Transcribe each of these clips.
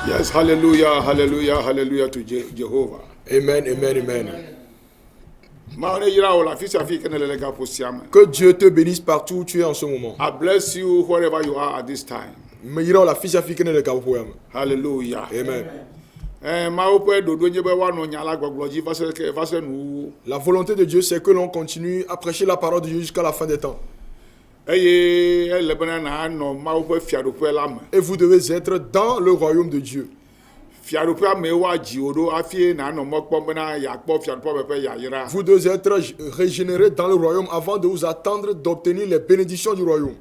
Yes, hallelujah, hallelujah, hallelujah to Jehovah. Amen, amen, amen. Que Dieu te bénisse partout où tu es en ce moment. I bless you wherever you are at this time. Hallelujah. Amen. La volonté de Dieu, c'est que l'on continue à prêcher la parole de Dieu jusqu'à la fin des temps. Et vous devez être dans le royaume de Dieu. Vous devez être régénérés dans le royaume avant de vous attendre d'obtenir les bénédictions du royaume.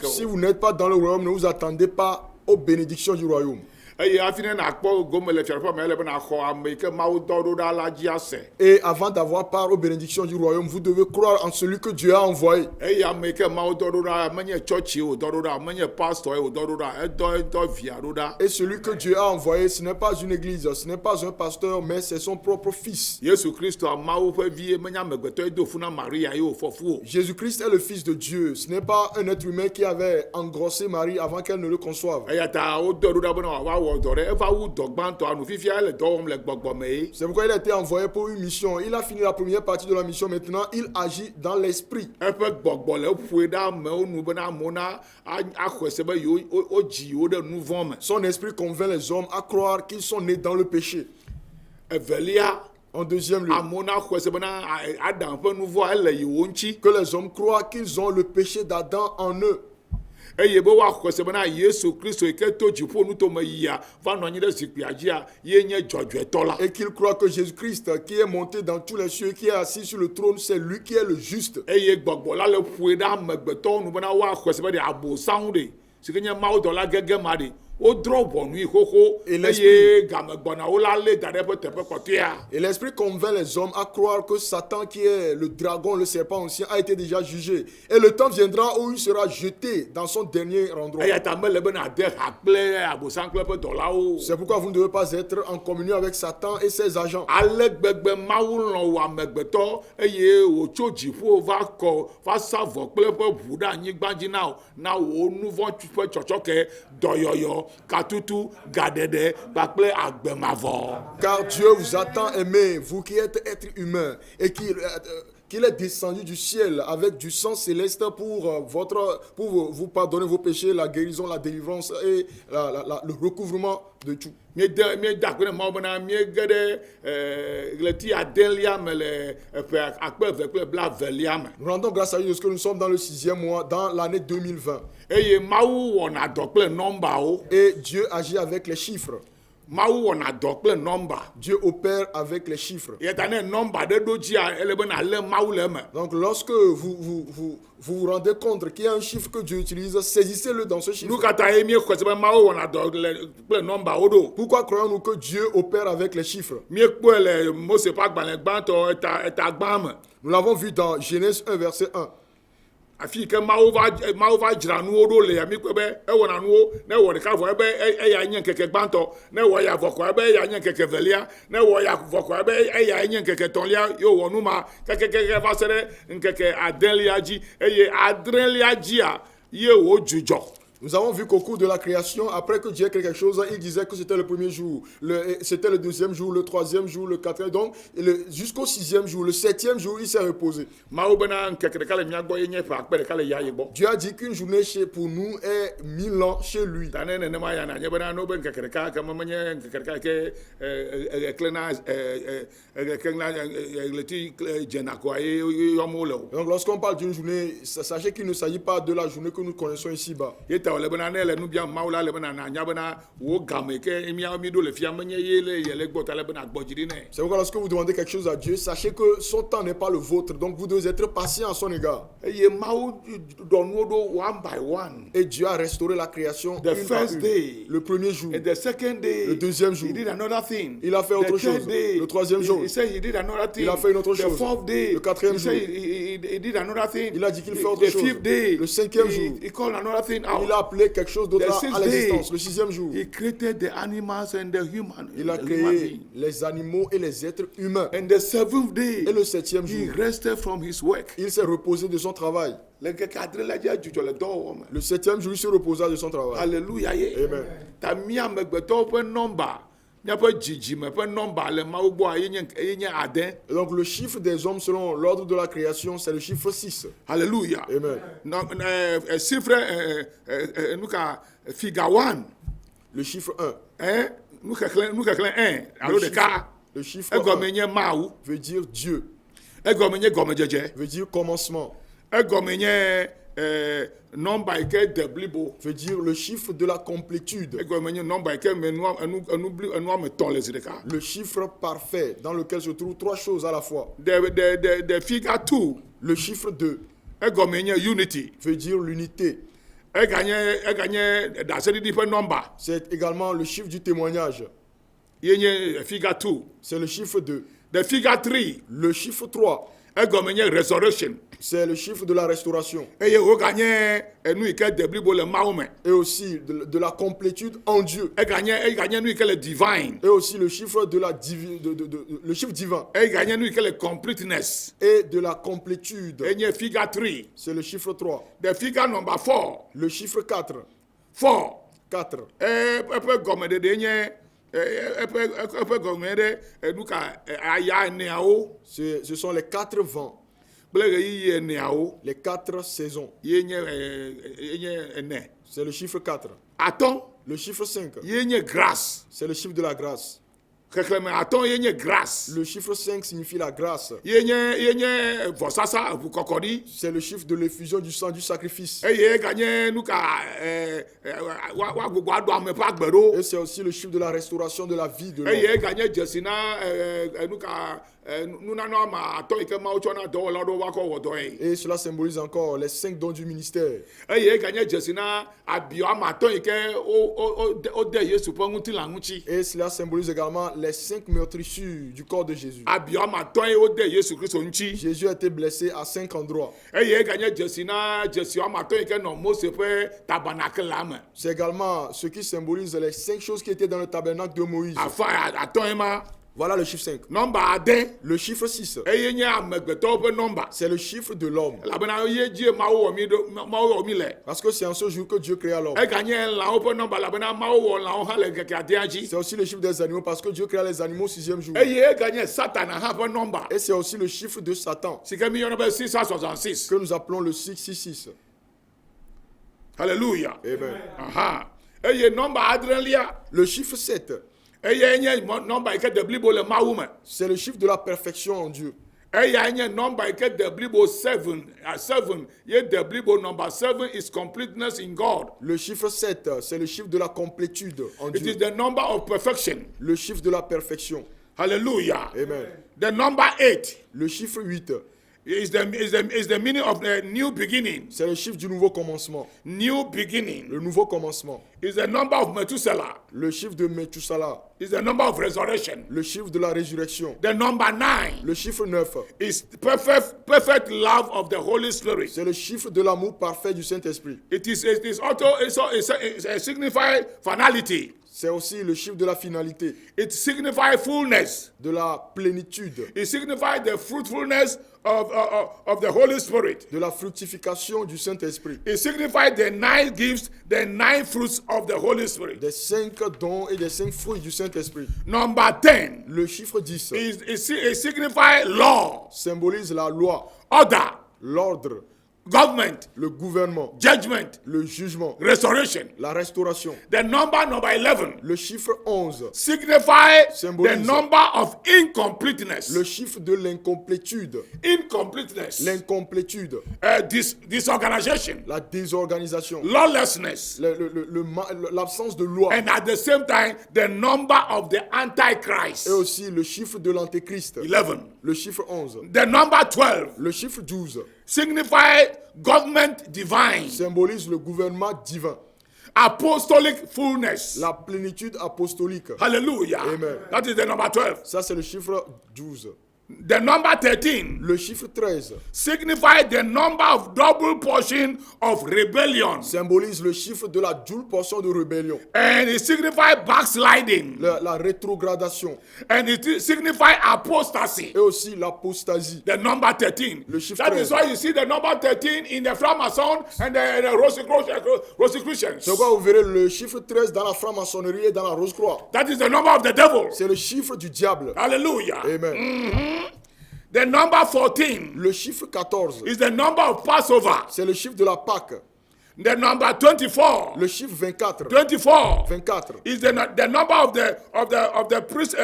Si vous n'êtes pas dans le royaume, ne vous attendez pas aux bénédictions du royaume. Et avant d'avoir part aux bénédictions du royaume, vous devez croire en celui que Dieu a envoyé. Et celui que Dieu a envoyé, ce n'est pas une église, ce n'est pas un pasteur, mais c'est son propre fils. Jésus-Christ est le fils de Dieu. Ce n'est pas un être humain qui avait engrossé Marie avant qu'elle ne le conçoive. C'est pourquoi il a été envoyé pour une mission. Il a fini la première partie de la mission. Maintenant, il agit dans l'esprit. Son esprit convainc les hommes à croire qu'ils sont nés dans le péché. En deuxième lieu, que les hommes croient qu'ils ont le péché d'Adam en eux. Et qu'ils croient que Jésus-Christ, qui est monté dans tous les cieux, qui est assis sur le trône, c'est lui qui est le juste. Et l'esprit convainc les hommes à croire que Satan, qui est le dragon, le serpent ancien, a été déjà jugé. Et le temps viendra où il sera jeté dans son dernier endroit. C'est pourquoi vous ne devez pas être en communion avec Satan et ses agents. Car Dieu vous a tant aimé, vous qui êtes êtres humains, et qu'il est descendu du ciel avec du sang céleste pour vous pardonner vos péchés, la guérison, la délivrance et le recouvrement de tout. Nous rendons grâce à Dieu parce que nous sommes dans le 6e mois, dans l'année 2020. Et Dieu agit avec les chiffres. Dieu opère avec les chiffres. Donc lorsque vous vous rendez compte qu'il y a un chiffre que Dieu utilise, saisissez-le dans ce chiffre. Pourquoi croyons-nous que Dieu opère avec les chiffres? Nous l'avons vu dans Genèse 1 verset 1. Nous avons vu qu'au cours de la création, après que Dieu ait créé quelque chose, il disait que c'était le premier jour, c'était le deuxième jour, le troisième jour, le quatrième, donc jusqu'au 6e jour, le 7e jour, il s'est reposé. Dieu a dit qu'une journée pour nous est 1000 ans chez lui. Donc lorsqu'on parle d'une journée, sachez qu'il ne s'agit pas de la journée que nous connaissons ici-bas. C'est pourquoi lorsque vous demandez quelque chose à Dieu, sachez que son temps n'est pas le vôtre, donc vous devez être patient à son égard. Et Dieu a restauré la création le premier jour, le deuxième jour, il a fait autre chose, le troisième jour, il a fait une autre chose, le quatrième jour, il a dit qu'il fait autre chose, le cinquième jour, il a a appelé quelque chose d'autre The à sixth l'existence. day, Le sixième jour, He created the animals and the human. il a the human créé being. les animaux et les êtres humains. And the seventh day, Et le septième He jour, rested from His work. il s'est reposé de son travail. Le Le septième jour, il se reposa de son travail. Hallelujah. Yeah. Amen. Ta mia megbeto pe number. Mia pe jijime pe number le ma ugbo yenye aden. Et donc le chiffre des hommes selon l'ordre de la création, c'est le chiffre 6. Hallelujah. Amen. Non chiffre nous ka figure 1. Le chiffre 1. Hein? Nous ka 1. Alors de ka. Le chiffre E 1 gomenye maou. veut dire Dieu, E gomenye gomejeje. veut dire commencement, E gomenye number ke deblibo. veut dire le chiffre de la complétude, E gomenye number ke me nous me ton les de ka. le chiffre parfait dans lequel se trouvent trois choses à la fois. The figure 2. Le chiffre 2 E gomenye unity. veut dire l'unité. E gagné dasedi di pe number. C'est également le chiffre du témoignage. Yenye figure 2. C'est le chiffre 2. The figure 3. Le chiffre 3, E gomenye resurrection. c'est le chiffre de la restauration. E ye o gagné nous ike deblibo le maome. Et aussi de la complétude en Dieu. E gagné nous ike le divine. Et aussi le chiffre de la le chiffre divin. E gagné nous ike le completeness. Et de la complétude. Enye figure 3. C'est le chiffre 3. The figure number 4. Le chiffre 4. 4. 4. Epe gome de enye epe gome de nous ka aya neao. Ce sont les 4 vents, Blege yi neao. les 4 saisons. Yenye ene. C'est le chiffre 4. Aton. Le chiffre 5, Yenye grâce. c'est le chiffre de la grâce. Kekleme aton yenye grâce. Le chiffre 5 signifie la grâce. Yenye vosasa vous kokodi. C'est le chiffre de l'effusion du sang du sacrifice. Eye gagné nous ka wa gbogbo ado ame pa gbero. Et c'est aussi le chiffre de la restauration de la vie de l'homme. Eye gagné jesina nous ka nous na no ma aton ike ma ocho na do la do wa ko wodo e. Et cela symbolise encore les 5 dons du ministère. Eye gagné jesina abio ama aton ike o de Yesu po nguti la nguchi. Et cela symbolise également les 5 meurtrissures du corps de Jésus. Abio ama aton o de Yesu Christo nchi. Jésus a été blessé à 5 endroits. Eye gagné jesina jesi ama aton ike no Mose pe tabernacle la me. C'est également ce qui symbolise les 5 choses qui étaient dans le tabernacle de Moïse. Afa aton ma Voilà le chiffre 5. number aden. Le chiffre 6, Eye nye amegbeto pe number. c'est le chiffre de l'homme. Labena ye die ma wo mi le. Parce que c'est en ce jour que Dieu créa l'homme. E gagné la open number labena ma wo la o ha le keke adiaji. C'est aussi le chiffre des animaux parce que Dieu créa les animaux au 6e jour. E ye gagné Satan ha pe number. Et c'est aussi le chiffre de Satan Sike mi yon be 666. que nous appelons le 666. Hallelujah. Amen. Aha. E ye number adrelia. Le chiffre 7, E ye nye number ike de blibo le ma wo me. c'est le chiffre de la perfection en Dieu. E ye nye number ike de blibo 7. 7 ye de blibo number 7 is completeness in God. Le chiffre 7, c'est le chiffre de la complétude en It Dieu. is the number of perfection. Le chiffre de la perfection. Hallelujah. Amen. The number 8 Le chiffre 8, is the meaning of the new beginning. c'est le chiffre du nouveau commencement. New beginning Le nouveau commencement. is the number of Methuselah. Le chiffre de Methuselah. Is the number of resurrection. Le chiffre de la résurrection. The number 9 Le chiffre 9, is perfect love of the Holy Spirit. c'est le chiffre de l'amour parfait du Saint-Esprit. It is also a signified finality. C'est aussi le chiffre de la finalité, It signifies fullness. de la plénitude, It signifies the fruitfulness of the Holy Spirit. de la fructification du Saint-Esprit. It signifies the 9 gifts, the 9 fruits of the Holy Spirit. Des 5 dons et des 5 fruits du Saint-Esprit. Number 10 Le chiffre 10 it signifies law, symbolise la loi, order, l'ordre, government, le gouvernement, judgment, le jugement, restoration. la restauration. The number 11 Le chiffre 11, signifies the Symbolise. number of incompleteness. le chiffre de l'incomplétude, Incompleteness, l'incomplétude, disorganization, la désorganisation, lawlessness, l'absence de loi, and at the same time, the number of the Antichrist. et aussi le chiffre de l'antéchrist, 11. le chiffre 11, The number 12 le chiffre 12 signifies government divine, symbolise le gouvernement divin, apostolic fullness. la plénitude apostolique. Hallelujah. Amen. That is the number 12. Ça, c'est le chiffre 12. The number 13 Le chiffre 13 signifies the number of double portion of rebellion. symbolise le chiffre de la double portion de rébellion, And it signifies backsliding. la rétrogradation And it signifies apostasy. et aussi l'apostasie. The number 13. Le chiffre That is 13. why you see the number 13 in the Freemason and the Rosicrucians. C'est pourquoi vous verrez le chiffre 13 dans la franc-maçonnerie et dans la Rose-Croix. That is the number of the devil. C'est le chiffre du diable. Hallelujah. Amen. The number 14 Le chiffre 14, is the number of Passover. c'est le chiffre de la Pâque. The number 24. Le chiffre 24, 24 24, is the number of the priest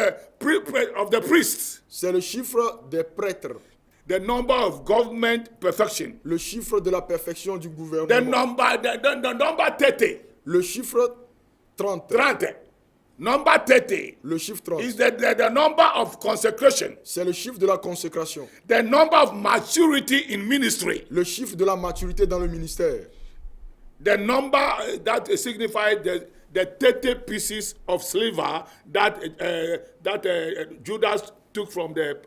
of the priests. c'est le chiffre des prêtres. The number of government perfection. Le chiffre de la perfection du The gouvernement. number 30. Le chiffre 30, 30. Number 30 le chiffre is 30, the number of consecration. c'est le chiffre de la consécration. The number of maturity in ministry. Le chiffre de la maturité dans le ministère. The number that signifies the 30 pieces of silver that Judas took from the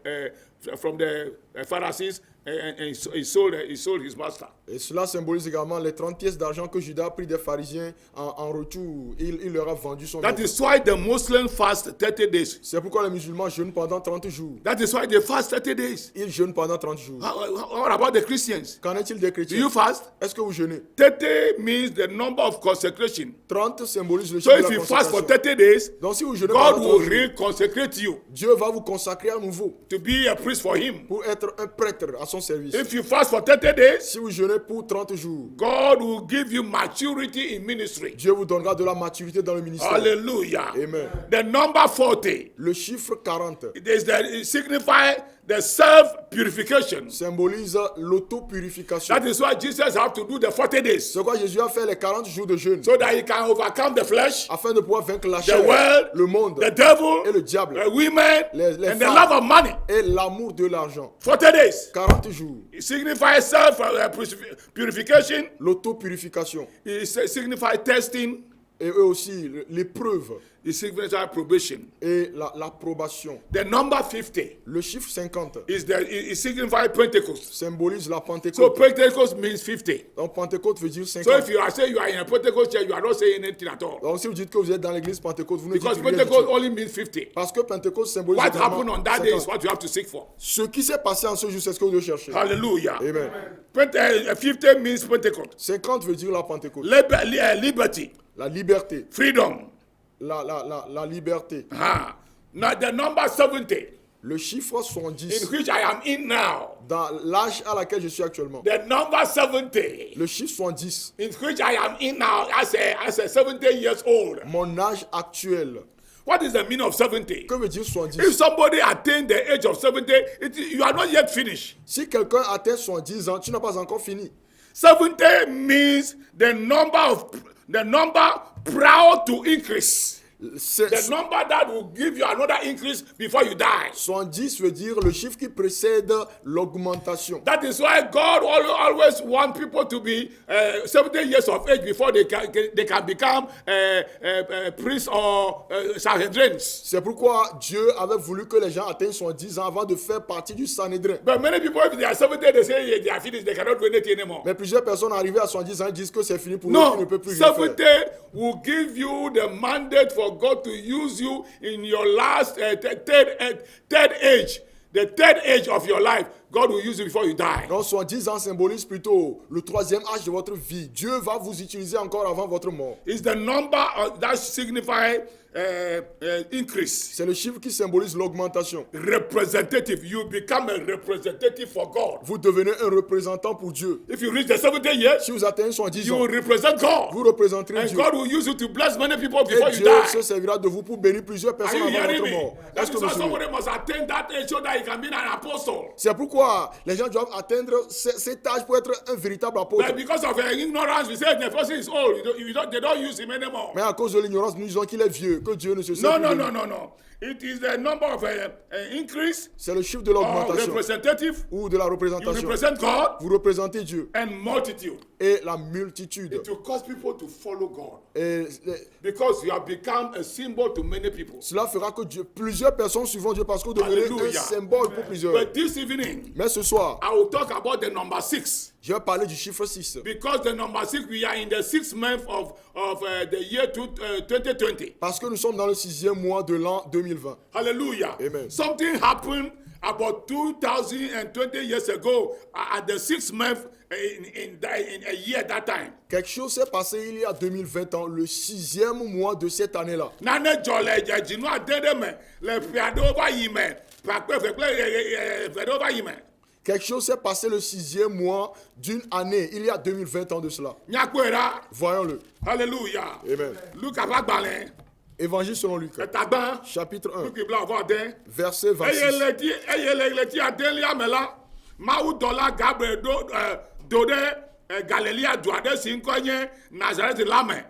Pharisees and he sold his master. Et cela symbolise également les 30 pièces d'argent que Judas a pris des pharisiens en retour. Il leur a vendu son That maître. is why the Muslims fast 30 days. C'est pourquoi les musulmans jeûnent pendant 30 jours. That is why they fast 30 days. Ils jeûnent pendant 30 jours. What about the Christians? Qu'en est-il des Do chrétiens? you fast? Est-ce que vous jeûnez? 30 means the number of consecration. 30 symbolise le So chiffre de if la you fast for consécration. 30 days, Donc si vous jeûnez God pendant will 30 jours, reconsecrate you Dieu va vous consacrer à nouveau to be a priest for him. pour être un prêtre à son service. If you fast for 30 days, Si vous jeûnez pour 30 jours, God will give you maturity in ministry. Dieu vous donnera de la maturité dans le ministère. Hallelujah. Amen. The number 40 Le chiffre 40 it signifies the self-purification. symbolise l'autopurification. That is why Jesus had to do the 40 days C'est pourquoi Jésus a fait les 40 jours de jeûne so that he can overcome the flesh, afin de pouvoir vaincre la the chair, world, le monde the devil, et le diable the women, Les and the femmes. love of money. et l'amour de l'argent. 40 days. 40 jours, It signifies self-purification. l'autopurification. It signifies testing. Et eux aussi, l'épreuve It signifies probation. et l'approbation. The number 50 Le chiffre 50 it signifies Pentecost. symbolise la So Pentecôte. Pentecost means 50. Donc Pentecôte veut dire So 50. if you are saying you are in a Pentecost church, you are not saying anything at all. Donc si vous dites que vous êtes dans l'église Pentecôte, vous ne dites Because rien du Pentecost tout. only means 50. Parce que Pentecôte symbolise What également happened on that day is 50. what you have to seek for. Ce qui s'est passé en ce jour, c'est ce que vous devez chercher. Hallelujah. Amen. 50 means Pentecost. 50 veut dire la Pentecôte. Liberty, La liberté. freedom. La liberté. Now the number 70, Le chiffre in 70, which I am in now. dans l'âge à laquelle je suis actuellement. The number 70, Le chiffre 70, in which I am in now as a 70 years old. mon âge actuel. What is the meaning of 70? Que veut dire If 70? somebody attained the age of 70, you are not yet finished. Si quelqu'un atteint 70 ans, tu n'as pas encore fini. 70 means the number proud to increase. The number that will give you another increase before you die. 70 veut dire le chiffre qui précède l'augmentation. That is why God always wants people to be 70 years of age before they can become priests or Sanhedrins. C'est pourquoi Dieu avait voulu que les gens atteignent 70 ans avant de faire partie du Sanhédrin. But many people, if they are 70, they say they are finished, they cannot do anything anymore. Mais plusieurs personnes arrivées à 70 ans disent que c'est fini pour eux, qu'ils ne No, peuvent plus rien 70 faire. will give you the mandate for God to use you in your last third age. The third age of your life, God will use you before you die. Donc 70 ans symbolise plutôt le troisième âge de votre vie. Dieu va vous utiliser encore avant votre mort. It's the number that signifies increase. C'est le chiffre qui symbolise l'augmentation. Representative. You become a representative for God. Vous devenez un représentant pour Dieu. If you reach the 70 years, Si vous atteignez 70 you ans, will represent God. vous représenterez And Dieu. God will use you to bless many people before Et you Dieu se die. servira de vous pour bénir plusieurs Are personnes you avant hearing votre me? mort. That Est-ce is que why vous suivez? somebody must attain that age so that he can be an apostle. C'est pourquoi les gens doivent atteindre cet âge pour être un véritable apôtre. But because of ignorance, we say the person is old. They don't use him anymore. Mais à cause de l'ignorance, nous disons qu'il est vieux, que Dieu ne se sert No, plus no, de no, lui. no, no. It is the number of increase C'est le chiffre de or l'augmentation representative. ou de la You représentation. represent God Vous représentez Dieu and multitude. et la multitude. It will cause people to follow God Et because you have become a symbol to many people. cela fera que plusieurs personnes suivront Dieu parce que vous devenez Alléluia. un symbole pour plusieurs. But this evening, Mais ce soir, I will talk about the number 6. je vais parler du chiffre 6. Because the number 6, we are in the 6th month of the year 2020. Parce que nous sommes dans le 6e mois de l'an 2020. Hallelujah. Amen. Something happened about 2020 years ago at the 6th month in a year that time. Quelque chose s'est passé il y a 2020 ans, le 6e mois de cette année-là. Nane jole jinu adede me le fiado va yime. Pakpe fiado va yime. Quelque chose s'est passé le 6e mois d'une année, il y a 2020 ans de cela. Nyakwera. Voyons-le. Hallelujah. Amen. Luc abagbalen. Évangile selon Luc, Etagban. chapitre 1, Luc ibla avode. verset 26. Eyeleti adelia mela. Mawu dola Gabriel do de Galilea duade sinkonye Nazareth lame.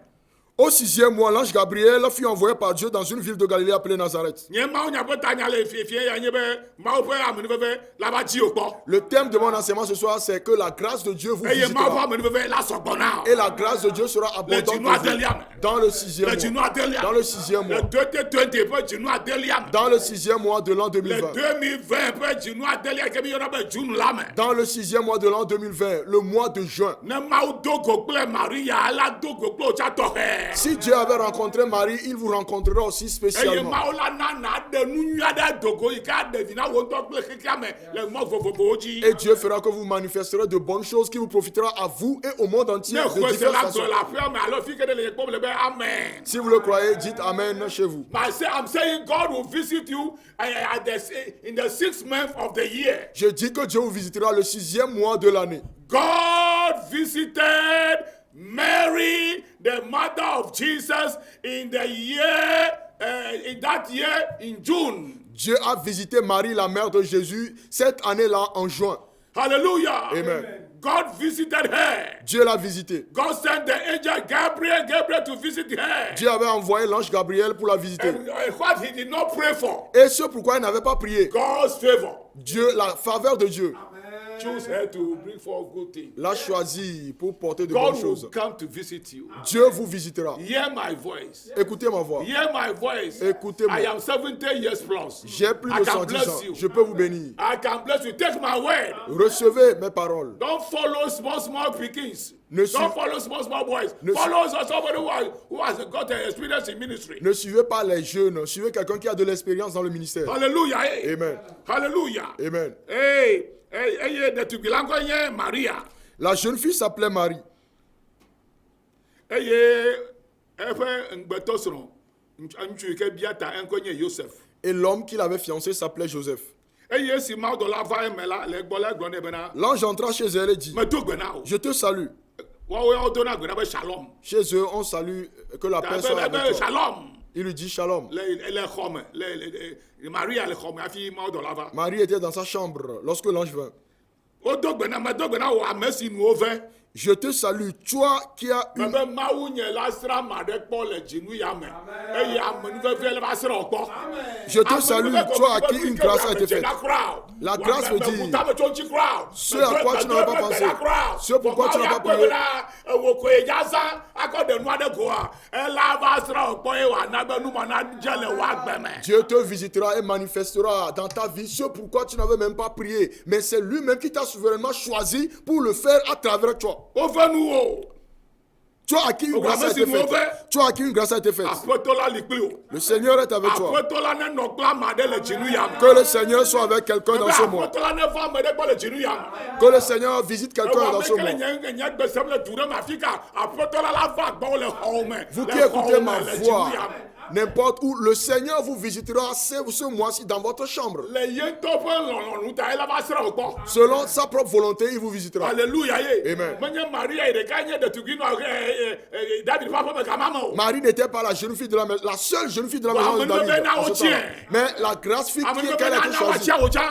Au 6e mois, l'ange Gabriel fut envoyé par Dieu dans une ville de Galilée appelée Nazareth. Nye mawu nyapota nyale fie ya nyebe mawu pe amene fefe la ba ji okpo. Le thème de mon enseignement ce soir, c'est que la grâce de Dieu vous Eye mawu visitera. amene fefe la sogbona. Et la grâce de Dieu sera abondante pour vous dans le 6e Le jinu mois. adelia. Dans le 6e Le mois. 2020 pe jinu adelia. Dans le 6e mois de l'an Le 2020. 2020 pe jinu adelia ke bi yona be junu lame. Dans le 6e mois de l'an 2020, le mois de juin. Ne mawu dogo kple Maria ala dogo kple ocha tohe. Si Dieu avait rencontré Marie, il vous rencontrera aussi Eye spécialement. mawu la nana de nu nyuade dogo yi ka de vina wo ntɔ kple kekea me le mo vovovowo dzi. Et Dieu fera que vous manifesterez de bonnes choses qui vous profitera à vous et au monde entier Ne de xɔse diverses la façons. gblɔ le aƒea me alo fi ke ɖe le kpɔm le be amen. Si vous le croyez, dites Amen chez vous. But I'm saying God will visit you in the 6th month of the year. Je dis que Dieu vous visitera le 6e mois de l'année. God visited Mary, the mother of Jesus, in the year, in that year, in June. Dieu a visité Marie, la mère de Jésus, cette année-là en juin. Hallelujah. Amen. God visited her. Dieu l'a visité. God sent the angel Gabriel to visit her. Dieu avait envoyé l'ange Gabriel pour la visiter. And what he did not pray for, Et ce pourquoi il n'avait pas prié. God's favor. Dieu, la faveur de Dieu, Choose her to bring forth good things. l'a choisi pour porter de God bonnes will choses. come to visit you. Dieu vous visitera. Hear my voice. Écoutez ma voix. Hear my voice. Écoutez-moi. I am 70 years plus. J'ai plus I de can 110 bless ans. you. Je peux vous bénir. I can bless you. Take my word. Recevez mes paroles. Don't follow small pickings. Ne suis- Don't follow small boys. Ne suis- Follow somebody who has got experience in ministry. Ne suivez pas les jeunes. Suivez quelqu'un qui a de l'expérience dans le ministère. Hallelujah. Hey. Amen. Hallelujah. Amen. Hey, de tugilango nye Maria. La jeune fille s'appelait Marie. Efe ngbeto soro. Ntsu ke biata enko nye Joseph. Et l'homme qui l'avait fiancé s'appelait Joseph. Si ma do la va emela le gbole gbone bena. L'ange entra chez elle et dit, Me do gbena o. je te salue. Wa o do na gbena be shalom. Chez eux, on salue que la paix soit avec toi. Shalom. Il lui dit shalom. Le xɔme le Maria le xɔme hafi ma do la va. Marie était dans sa chambre lorsque l'ange vint. O do gbena me do gbena o ame si nu o ve. Je te salue, toi qui as Me une... be mawu nye la sra ma de kpɔ le dzinu ya me. Eye ame nu veve le va sra o kpɔ. Je te salue, toi à qui une grâce a été faite. La grâce veut dire ce à quoi tu n'avais pas pensé, ce pourquoi tu n'as pas prié. Dieu te visitera et manifestera dans ta vie ce pourquoi tu n'avais même pas prié. Mais c'est lui-même qui t'a souverainement choisi pour le faire à travers toi. Toi à qui une grâce a été faite. Toi à qui une grâce a été faite. Le Seigneur est avec toi. Que le Seigneur soit avec quelqu'un dans ce mois. Que le Seigneur visite quelqu'un dans ce mois. Vous qui écoutez ma voix, n'importe où, le Seigneur vous visitera ce mois-ci dans votre chambre. Selon Selon sa propre volonté, il vous visitera. Alléluia. Amen. Maria David papa me kamama o. Marie n'était pas la jeune fille de la maison, la seule jeune fille de la Wa, maison de amène-le David. maintenant en au ce temps. tien. Mais la grâce fit Amène-le qu'elle a été maintenant choisie. au tien.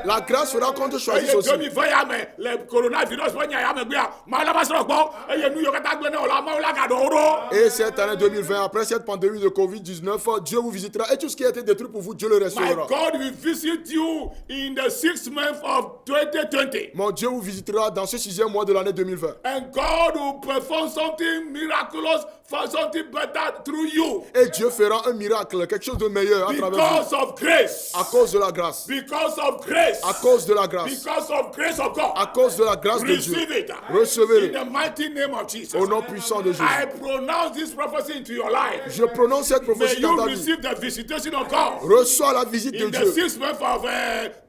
La grâce fera qu'on te choisisse aussi. 2020 ya me le coronavirus ba nya ya me gbe ma la ba soro gbo eye nu yo kata gbe na o la ma o la ga do ro. Et cette année 2020, après cette pandémie de Covid-19, Dieu vous visitera et tout ce qui a été détruit pour vous, Dieu le My restaurera. God will visit you in the 6th month of 2020. Mon Dieu vous visitera dans ce 6e mois de l'année 2020. And God will perform something miraculous for something better through you. Et Dieu fera un miracle, quelque chose de meilleur à travers vous. Because of grace. À cause de la grâce. Because of grace. À cause de la grâce. Because of grace of God. À cause de la grâce de Dieu. Receive it. In Recevez-le the mighty name of Jesus. au nom puissant de Jésus. I pronounce this prophecy into your life. Je prononce cette May prophétie dans you ta vie. receive the visitation of God Reçois la visite de in the Dieu 6th month of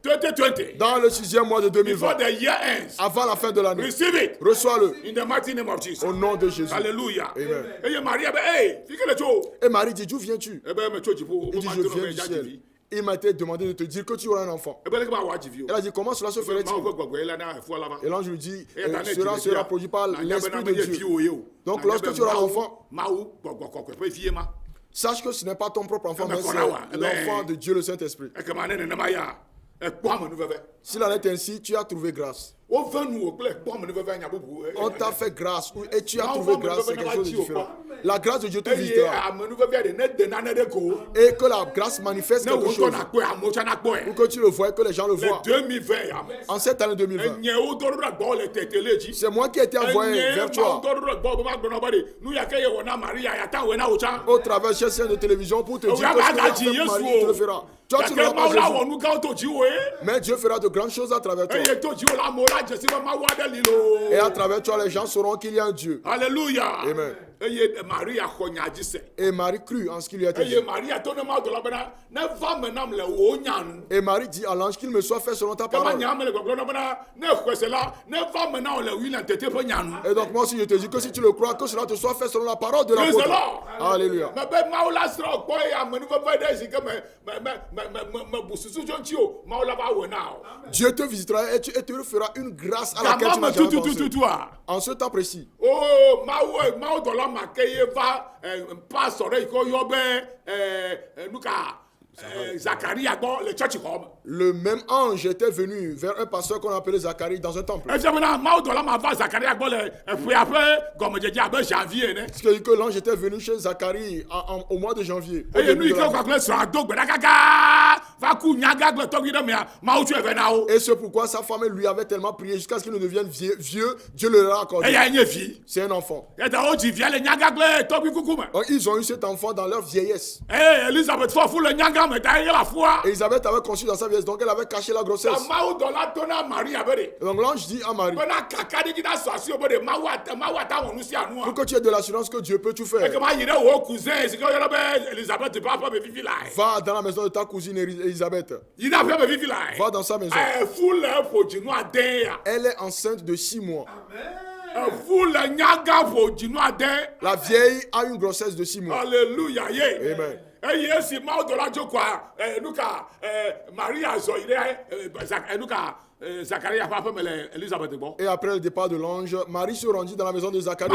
2020. dans le 6e mois de Before 2020, the year ends. avant la fin de l'année. Receive it Reçois-le in the mighty name of Jesus. au nom de Jésus. Hallelujah. Amen. Hey, Maria, hey, fika le cho. Et Marie dit, d'où viens-tu? Eh ben, me cho jipo. Il dit, je viens du ciel. Il m'a été demandé de te dire que tu auras un enfant. Eh ben, le ba wa jivio. Elle a dit, comment cela se Ma ferait-il? ko gbogbo ela na fo la ba. Et l'ange lui dit, Eh, ta ne cela ti sera le produit par dia. l'Esprit Na de ye Dieu. fi o ye o. Donc, Na lorsque ye tu auras ma l'enfant, ma ou gbogbo kokko pe fi ma. sache que ce n'est pas ton propre enfant, Eh ben, mais qu'on a, ouais. c'est Eh ben, l'enfant de Dieu, le Saint-Esprit. E ke ma ne na ma ya. E po amanu veve. S'il en est ainsi, tu as trouvé grâce. O fe nu o ple po amanu veve nya bubu. On t'a fait grâce et tu as Non, trouvé non, grâce, mais c'est quelque chose de non, mais différent. La grâce de Dieu te Eye visitera amanu veve de ne de na ne de ko. et que la grâce manifeste Ne quelque wo to chose na po amocha na po e. pour que tu le vois et que les gens le Le voient. 2020 ya. En cette année 2020, Enye o to ro gbo le tetele ji. c'est moi qui ai été envoyé vers toi au travers de chaîne de télévision pour te dire que ce que Marie te le fera. Toi, tu ne l'auras pas Jésus. Mais Dieu fera de grandes choses à travers toi. Et à travers toi, les gens sauront qu'il y a un Dieu. Alléluia. Amen. Et Marie crut en ce qu'il lui a été dit. Et Marie dit à l'ange qu'il me soit fait selon ta parole. Et donc moi aussi je te dis que si tu le crois, que cela te soit fait selon la parole de l'apôtre. Alléluia. Dieu te visitera et te fera une grâce à laquelle tu n'as jamais pensé. En ce temps précis. Oh, Le même ange était venu vers un pasteur qu'on appelait Zacharie dans un temple. Ce qui dit que l'ange était venu chez Zacharie au mois de janvier. Et c'est pourquoi sa femme lui avait tellement prié jusqu'à ce qu'il ne devienne vieux. Dieu le leur a accordé. C'est un enfant. Donc, ils ont eu cet enfant dans leur vieillesse. Et Elisabeth avait conçu dans sa vieillesse, donc elle avait caché la grossesse. Donc l'ange dit à Marie, pour que tu aies de l'assurance que Dieu peut tout faire, va dans la maison de ta cousine Elisabeth. Va dans sa maison. Elle est enceinte de 6 mois. La vieille a une grossesse de 6 mois. Alléluia. Amen. Et après le départ de l'ange, Marie se rendit dans la maison de Zacharie.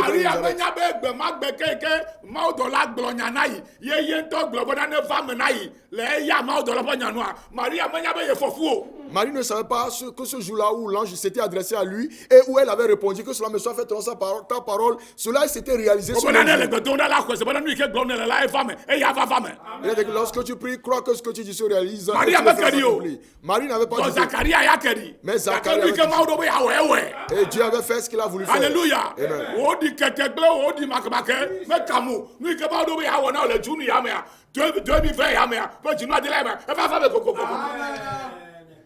Marie ne savait pas que ce jour-là où l'ange s'était adressé à lui et où elle avait répondu que cela me soit fait selon ta parole, cela s'était réalisé sur le jour. Lorsque tu pries, crois que ce que tu dis se réalise. Marie n'avait pas dit. Mais Zacharie avait dit. Et Dieu avait fait ce qu'il a voulu faire. Alléluia.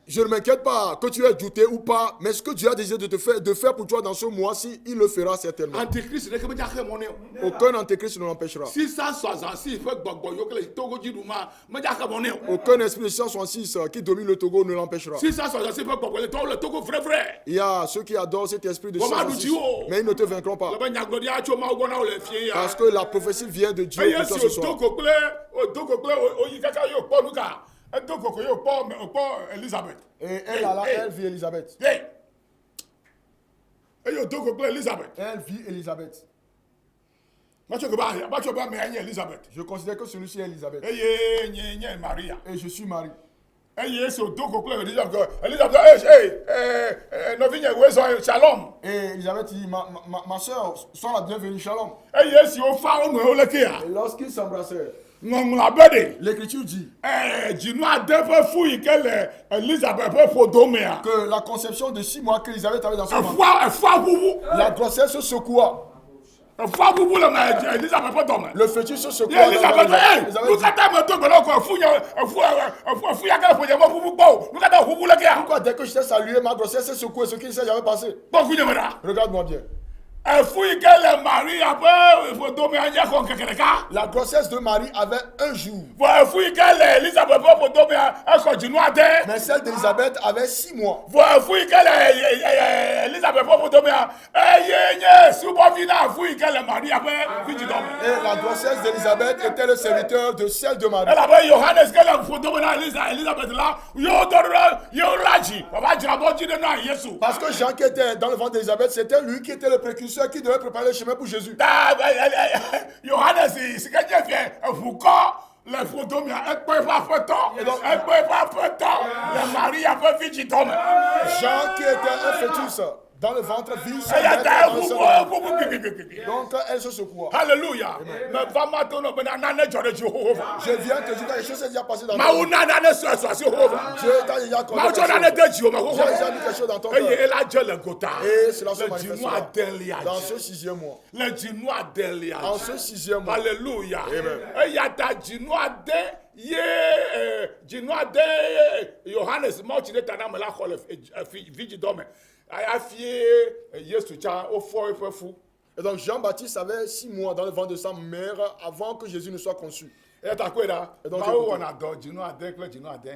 Je ne m'inquiète pas que tu aies douté ou pas, mais ce que Dieu a désiré de faire pour toi dans ce mois-ci, il le fera certainement. Aucun antéchrist ne l'empêchera. Aucun esprit de 666 qui domine le Togo ne l'empêchera. Il y a ceux qui adorent cet esprit de 666, mais ils ne te vaincront pas. Parce que la prophétie vient de Dieu pour toi ce soir. Et elle vit Elisabeth. Elle vit Elisabeth. Elizabeth. Je considère que celui-ci est Elisabeth. Maria. Et je suis Marie. Shalom. Et Elisabeth dit, ma soeur, sois la bienvenue, shalom. Et lorsqu'ils s'embrassèrent, l'Écriture dit que la conception de 6 mois qu'Elisabeth avait dans son ventre, la grossesse se secoua. Le fœtus se secoua. Pourquoi dès que je t'ai salué, ma grossesse s'est secouée, ce qui ne s'est jamais passé? Regarde-moi bien. La grossesse de Marie avait un jour. Mais celle d'Elisabeth avait 6 mois. Et la grossesse d'Elisabeth était le serviteur de celle de Marie. Parce que Jean qui était dans le ventre d'Elisabeth, c'était lui qui était le précurseur qui devait préparer le chemin pour Jésus. Jean qui était un fœtus dans le ventre vit son maître dans le sein. Donc elle se secoua. Alléluia. Je viens te dire que les choses sont déjà passées dans ton cœur. Dieu t'a déjà accordé quelque chose. J'ai déjà mis quelque chose dans ton cœur. Et cela se manifestera dans ce 6e mois. En ce 6e mois. Alléluia. Amen. Johannes Et donc Jean-Baptiste avait 6 mois dans le ventre de sa mère avant que Jésus ne soit conçu. Et donc,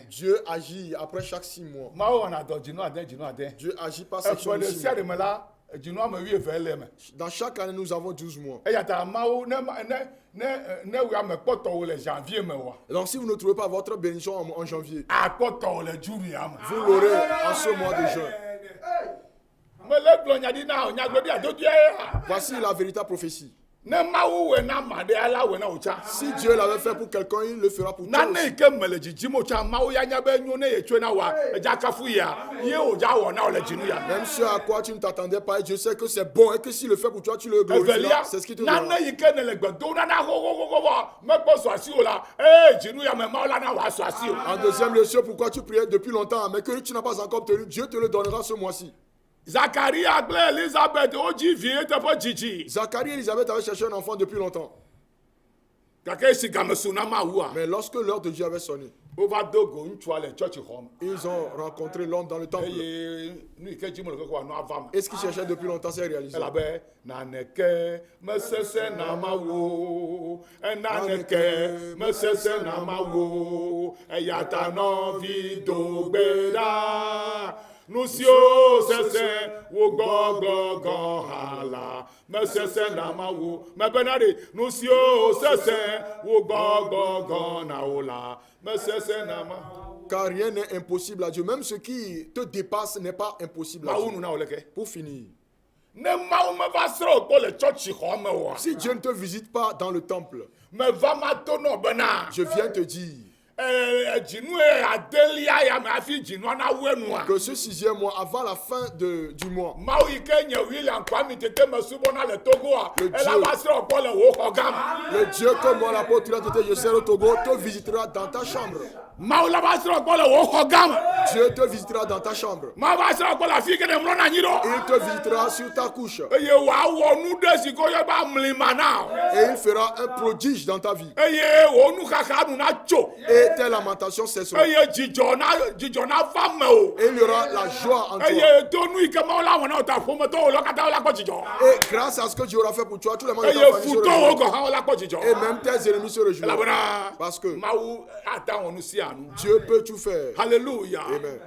Dieu agit après chaque 6 mois. Dieu agit par section de 6 mois. Dans chaque année, nous avons 12 mois. Et donc, si vous ne trouvez pas votre bénédiction en janvier, vous l'aurez en ce mois de juin. Voici la véritable prophétie. Si Dieu l'avait fait pour quelqu'un, il le fera pour toi aussi. Même ce à quoi tu ne t'attendais pas, et Dieu sait que c'est bon et que s'il le fait pour toi, tu le glorifieras. C'est ce qui te donnera. En deuxième lieu, pourquoi tu priais depuis longtemps, mais que tu n'as pas encore obtenu, Dieu te le donnera ce mois-ci. Zacharie et Elisabeth avaient cherché un enfant depuis longtemps. Mais lorsque l'heure de Dieu avait sonné, ils ont rencontré l'homme dans le temple. Et ce qu'ils cherchaient depuis longtemps s'est réalisé. Nusio sese wo go hala me sese na mawu me benade nusio sese wo go na ola me sese na ma. Car rien n'est impossible à Dieu. Même ce qui te dépasse n'est pas impossible à Dieu. Pour finir, si Dieu ne te visite pas dans le temple, je viens te dire que ce 6e mois, avant la fin du mois, le Dieu comme moi l'apôtre je serai au Togo, te visitera dans ta chambre. Dieu te visitera dans ta chambre. Il te visitera sur ta couche. Et il fera un prodige dans ta vie. Et tes lamentations cesseront. Et il y aura la joie en toi. Et grâce à ce que Dieu aura fait pour toi, tous les membres de ta famille se réjouiront. Et même tes ennemis se réjouiront. Parce que Dieu peut tout faire. Alléluia. Amen.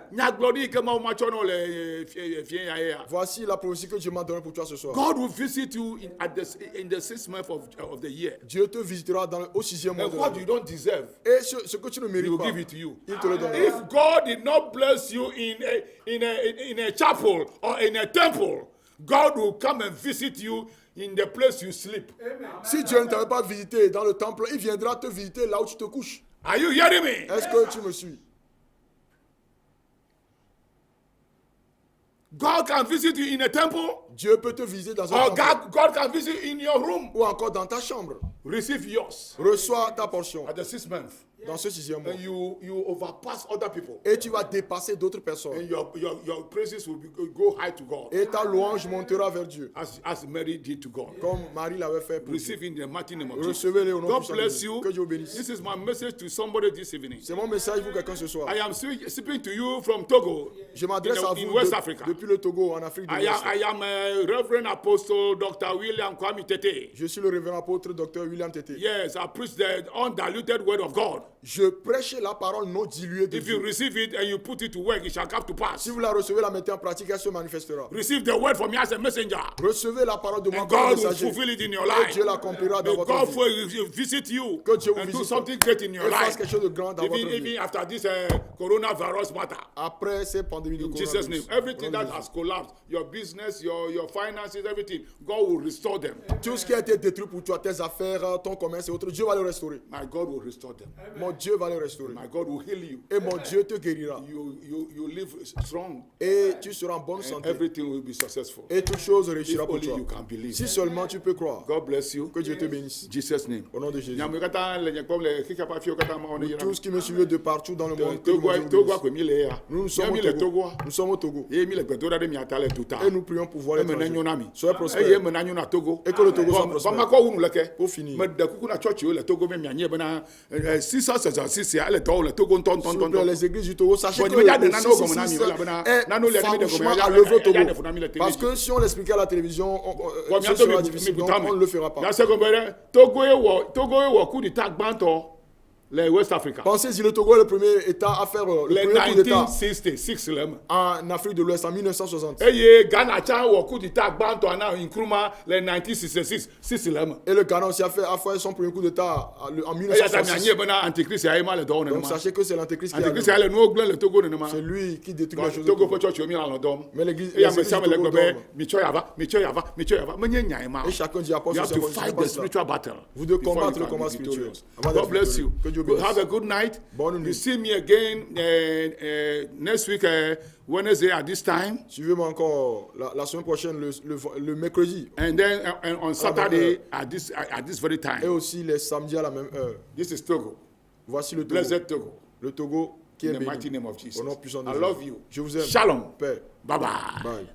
Voici la prophétie que Dieu m'a donnée pour toi ce soir. God will visit you in the 6th month of the year. Dieu te visitera au 6e mois And what you don't deserve, et ce que tu ne mérites pas, give it to you. Il te le donnera. If God did not bless you in a chapel or in a temple, God will come and visit you in the place you sleep. Si Dieu ne t'avait pas visité dans le temple, il viendra te visiter là où tu te couches. Are you hearing me? Est-ce que tu me suis? God can visit you in a temple, Dieu peut te visiter dans un or temple. God can visit you in your room. Ou encore dans ta chambre. Receive yours Reçois ta portion at the 6th month. dans ce 6e mois. And you overpass other people. Et tu vas dépasser d'autres personnes. And your praises will go high to God. Et ta louange montera vers Dieu. As Mary did to God. Comme Marie l'avait fait pour Dieu. Receive in the mighty name of Jesus. Recevez-les au nom God puissant de bless Jésus. you. Que Dieu vous bénisse. This is my message to somebody this evening. C'est mon message pour quelqu'un ce soir. I am speaking to you from Togo. Je m'adresse à in vous West Africa. depuis le Togo, en Afrique de l'Ouest. I am a Reverend Apostle Dr. William Kwame Tete. Je suis le révérend apôtre Dr. William Tete. Yes, I preach the undiluted word of God. Je prêche la parole non diluée de If you Dieu. receive it and you put it to work, it shall come to pass. Si vous la recevez, la mettez en pratique, elle se manifestera. Receive the word from me as a messenger. Recevez la parole de moi And comme God will messager. fulfill it in your Et life. Dieu l'accomplira dans May votre God vie. visit you Que Dieu vous and do visite. something great in your Et fasse life. quelque chose de grand dans votre vie. Even after this coronavirus matter. Après ces pandémies de In Jesus' name, coronavirus. everything that has collapsed, your business, your finances, everything, God will restore them. Tout ce qui a été détruit pour toi, tes affaires, ton commerce et autres, Dieu va le restaurer. My God will restore them. Mon Dieu va le restaurer. My God will heal you. Et mon Dieu te guérira. You live strong. Et tu seras en bonne And santé. everything will be successful. Et toute chose If réussira pour only toi. you can believe. Si seulement tu peux croire. God bless you. Que Dieu te bénisse. In Jesus' name. Au nom de Jésus. Tous Tous qui me suivent de partout dans le monde. que Togo Dieu vous bénisse. nous Nous sommes au Togo. Nous sommes au Togo. Et Et nous prions pour voir les tragédies. Soyez prospères. Et que le Togo soit prospère. Pour finir. S'il vous plaît, les églises du Togo, sachez que le 666 est franchement à l'œuvre au Togo. Parce que si on l'expliquait à la télévision, ce sera difficile, donc on ne le fera pas. Les West Africa. Pensez-y, le Togo est le premier État à faire le Les premier coup d'État 1966 en Afrique de l'Ouest en 1960. Et Ghana tient au coup d'État Banto en Nkrumah les 1966 Et le Ghana aussi a fait son premier coup d'État en 1966. Donc sachez que c'est l'Antéchrist qui a c'est lui qui détruit les choses. Mais l'église Et chacun dit apôtre, you have to fight the spiritual battle. vous devez before combattre you le can combat be spirituel. victorious. Avant d'être God bless you. victorieux. Que Dieu bénisse. Have a good night. Bonne You nuit. see me again next week, Wednesday at this time. Suivez-moi encore la semaine prochaine, le mercredi. And then on Saturday at this very Et time. aussi les samedis à la même heure. This is Togo. Voici le Togo. Blessed Togo. Le Togo qui est In the mighty béni. name of Jesus. Au nom puissant de I Jésus. love you. Je vous aime. Shalom. Père. Bye bye. Bye.